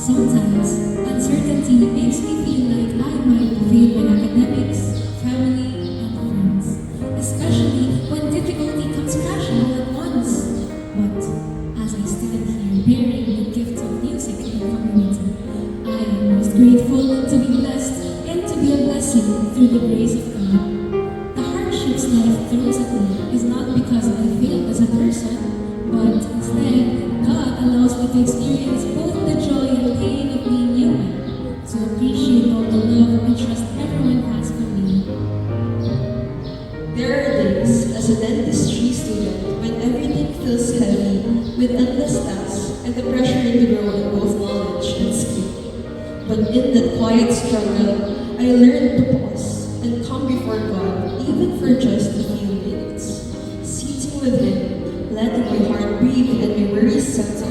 Sometimes, uncertainty makes me feel like I might fail in academics, family, and friends, especially when difficulty comes crashing all at once. But as I stand here bearing the gift of music and community, I am most grateful to be blessed and to be a blessing through the grace of God. The hardships life throws at me is not because I failed as a person, but instead, God allows me to experience both the joy and pain of being human, to appreciate all the love and trust everyone has for me. There are days as a dentistry student when everything feels heavy with endless tasks and the pressure to grow in both knowledge and skill. But in that quiet struggle, I learned to pause and come before God even for just a few minutes. Sitting with Him, letting my heart breathe and my worries settle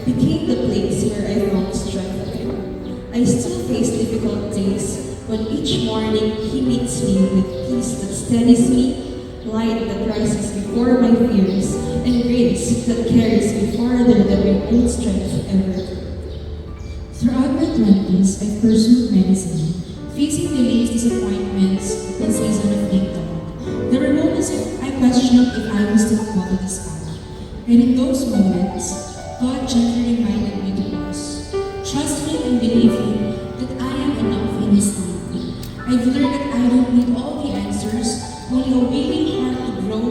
became the place where I found strength again. I still face difficult days, but each morning He meets me with peace that steadies me, light that rises before my fears, and grace that carries me farther than my own strength ever could. Throughout my 20s, I pursued medicine, facing delays, disappointments, and season of being doubt. There were moments I questioned if I was still called to this path. And in those moments, God gently reminded me to pause, trusting and believing that I am enough in His time. I've learned that I don't need all the answers, only a willing heart to grow,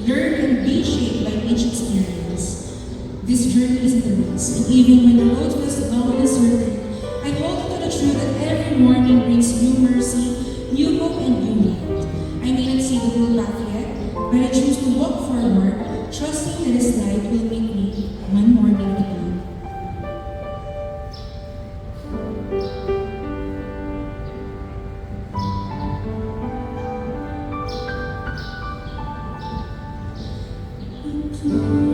learn, and be shaped by each experience. This journey isn't a race, and even when the road feels long and uncertain, I hold on to the truth that every morning brings new mercy, new hope, and new light. I may not see the full path yet, but I choose to walk forward, trusting that His light will meet me one morning at a time. To